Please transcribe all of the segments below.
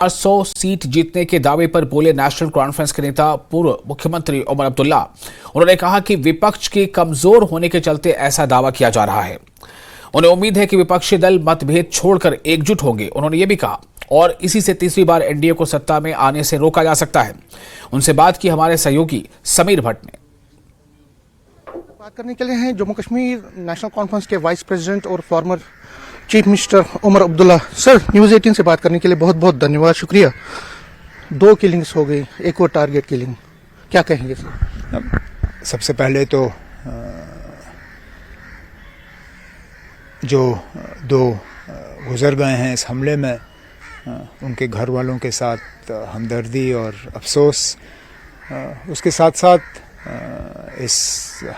100 seat जीतने के दावे पर बोले नेशनल कॉन्फ्रेंस के नेता पूर्व मुख्यमंत्री उमर अब्दुल्ला। उन्होंने कहा कि विपक्ष के कमजोर होने के चलते ऐसा दावा किया जा रहा है। उन्हें उम्मीद है कि विपक्षी दल मतभेद छोड़कर एकजुट होंगे। उन्होंने ये भी कहा और इसी से तीसरी बार एनडीए को सत्ता में आने से रोका जा सकता है। उनसे बात की हमारे सहयोगी समीर भट्ट ने। बात करने के लिए हैं जम्मू कश्मीर नेशनल कॉन्फ्रेंस के वाइस प्रेसिडेंट और former chief minister Omar Abdullah. Sir, news 18 से बात करने के लिए बहुत बहुत धन्यवाद, शुक्रिया। 2 किलिंग्स हो गई, एक और टारगेट किलिंग, क्या कहेंगे सर? सबसे पहले तो जो 2 गुजर गए हैं इस हमले में, उनके घर वालों के साथ हमदर्दी और अफसोस। उसके साथ साथ इस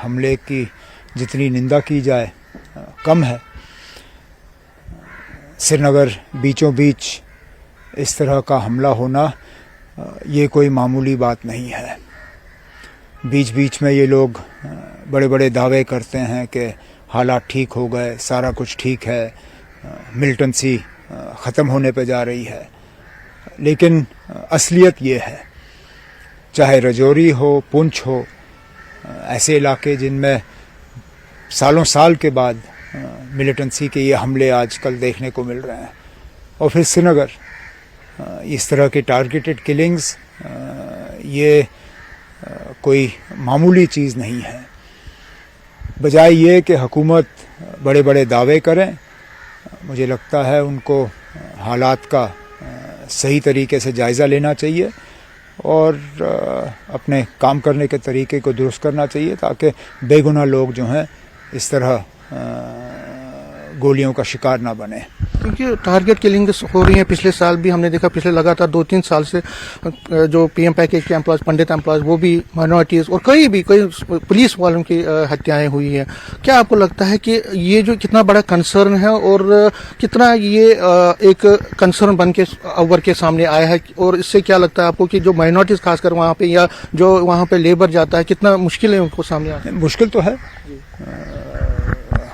हमले की जितनी निंदा की जाए कम है। श्रीनगर बीचों बीच इस तरह का हमला होना ये कोई मामूली बात नहीं है। बीच बीच में ये लोग बड़े बड़े दावे करते हैं कि हालात ठीक हो गए, सारा कुछ ठीक है, मिलिटेंसी ख़त्म होने पे जा रही है। लेकिन असलियत ये है, चाहे रजौरी हो, पुंछ हो, ऐसे इलाके जिनमें सालों साल के बाद मिलिटेंसी के ये हमले आजकल देखने को मिल रहे हैं, और फिर श्रीनगर, इस तरह के टारगेटेड किलिंग्स ये कोई मामूली चीज़ नहीं है। बजाय ये कि हुकूमत बड़े बड़े दावे करें, मुझे लगता है उनको हालात का सही तरीके से जायज़ा लेना चाहिए और अपने काम करने के तरीके को दुरुस्त करना चाहिए, ताकि बेगुनाह लोग जो हैं इस तरह गोलियों का शिकार ना बने। क्योंकि टारगेट किलिंग हो रही है, पिछले साल भी हमने देखा, पिछले लगातार 2-3 साल से जो पीएम पैकेज के एम्प्लॉयज, पंडित एम्प्लॉयज, वो भी माइनॉरिटीज और कई पुलिस वालों की हत्याएं हुई हैं। क्या आपको लगता है कि ये जो कितना बड़ा कंसर्न है और कितना ये एक कंसर्न बन के अव्वल के सामने आया है, और इससे क्या लगता है आपको कि जो माइनॉरिटीज खासकर वहाँ पे या जो वहाँ पे लेबर जाता है, कितना मुश्किल है उनको सामने आना? मुश्किल तो है,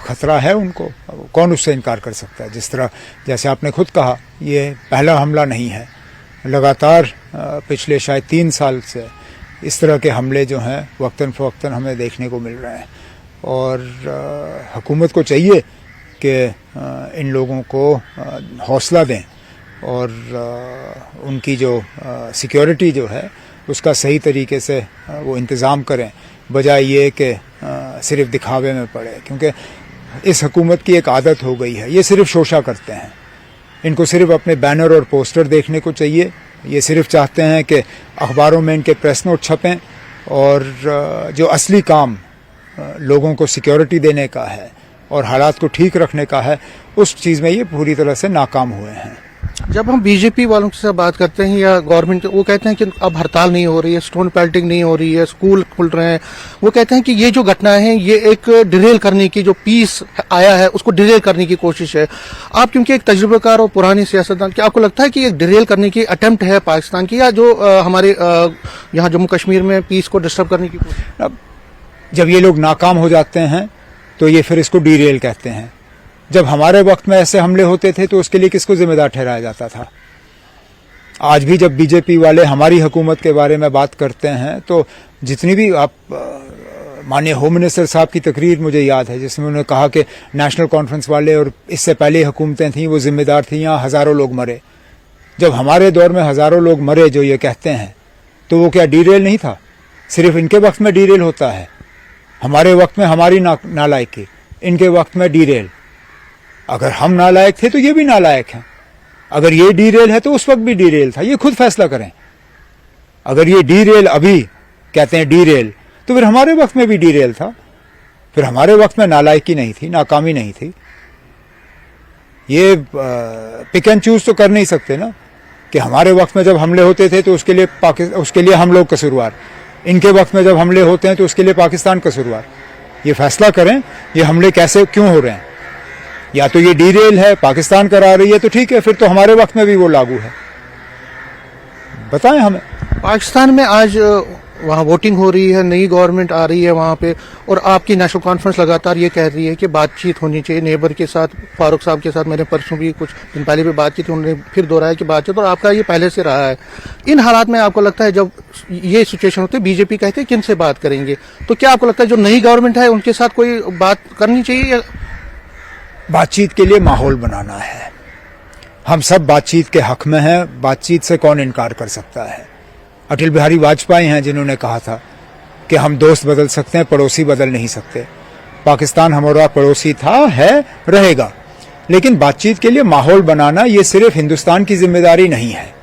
खतरा है उनको, कौन उससे इनकार कर सकता है। जिस तरह जैसे आपने खुद कहा, ये पहला हमला नहीं है। लगातार पिछले शायद 3 साल से इस तरह के हमले जो हैं वक्तन फ़वक्तन हमें देखने को मिल रहे हैं, और हुकूमत को चाहिए कि इन लोगों को हौसला दें और उनकी जो सिक्योरिटी जो है उसका सही तरीके से वो इंतज़ाम करें, बजाय ये कि सिर्फ दिखावे में पड़े। क्योंकि इस हुकूमत की एक आदत हो गई है, ये सिर्फ शोशा करते हैं। इनको सिर्फ अपने बैनर और पोस्टर देखने को चाहिए। ये सिर्फ चाहते हैं कि अखबारों में इनके प्रेस नोट छपें, और जो असली काम लोगों को सिक्योरिटी देने का है और हालात को ठीक रखने का है, उस चीज़ में ये पूरी तरह से नाकाम हुए हैं। जब हम बीजेपी वालों से बात करते हैं या गवर्नमेंट, वो कहते हैं कि अब हड़ताल नहीं हो रही है, स्टोन पेल्टिंग नहीं हो रही है, स्कूल खुल रहे हैं। वो कहते हैं कि ये जो घटनाएं हैं ये एक डिरेल करने की, जो पीस आया है उसको डिरेल करने की कोशिश है। आप क्योंकि एक तजुर्बेकार और पुरानी सियासतदान, क्या आपको लगता है कि एक डिरेल करने की अटेम्प्ट है पाकिस्तान की, या जो हमारे यहाँ जम्मू कश्मीर में पीस को डिस्टर्ब करने की कोशिश? अब जब ये लोग नाकाम हो जाते हैं तो ये फिर इसको डिरेल कहते हैं। जब हमारे वक्त में ऐसे हमले होते थे तो उसके लिए किसको जिम्मेदार ठहराया जाता था? आज भी जब बीजेपी वाले हमारी हुकूमत के बारे में बात करते हैं तो जितनी भी आप माननीय होम मिनिस्टर साहब की तकरीर मुझे याद है, जिसमें उन्होंने कहा कि नेशनल कॉन्फ्रेंस वाले और इससे पहले हुकूमतें थीं वो जिम्मेदार थीं, यहाँ हज़ारों लोग मरे। जब हमारे दौर में हज़ारों लोग मरे जो ये कहते हैं, तो वो क्या डीरेल नहीं था? सिर्फ इनके वक्त में डीरेल होता है। हमारे वक्त में हमारी नालायकी, इनके वक्त में डीरेल। अगर हम नालायक थे तो ये भी नालायक हैं। अगर ये डीरेल है तो उस वक्त भी डीरेल था। ये खुद फैसला करें। अगर ये डीरेल अभी कहते हैं डीरेल, तो फिर हमारे वक्त में भी डीरेल था। फिर हमारे वक्त में नालायकी नहीं थी, नाकामी नहीं थी। ये पिक एंड चूज तो कर नहीं सकते ना कि हमारे वक्त में जब हमले होते थे तो उसके लिए हम लोग कसूरवार, इनके वक्त में जब हमले होते हैं तो उसके लिए पाकिस्तान कसूरवार। ये फैसला करें ये हमले कैसे क्यों हो रहे हैं। या तो ये डीरेल है, पाकिस्तान करा रही है, तो ठीक है, फिर तो हमारे वक्त में भी वो लागू है। बताएं हमें। पाकिस्तान में आज वहाँ वोटिंग हो रही है, नई गवर्नमेंट आ रही है वहाँ पे, और आपकी नेशनल कॉन्फ्रेंस लगातार ये कह रही है कि बातचीत होनी चाहिए नेबर के साथ। फारूक साहब के साथ मैंने परसों भी कुछ दिन पहले भी बात की थी, उन्होंने फिर दोहराया कि बातचीत, और आपका ये पहले से रहा है। इन हालात में आपको लगता है जब ये सिचुएशन होती है, बीजेपी कहते हैं किन से बात करेंगे, तो क्या आपको लगता है जो नई गवर्नमेंट है उनके साथ कोई बात करनी चाहिए या बातचीत के लिए माहौल बनाना है। हम सब बातचीत के हक में हैं, बातचीत से कौन इनकार कर सकता है। अटल बिहारी वाजपेयी हैं जिन्होंने कहा था कि हम दोस्त बदल सकते हैं, पड़ोसी बदल नहीं सकते। पाकिस्तान हमारा पड़ोसी था, है, रहेगा, लेकिन बातचीत के लिए माहौल बनाना ये सिर्फ हिंदुस्तान की जिम्मेदारी नहीं है।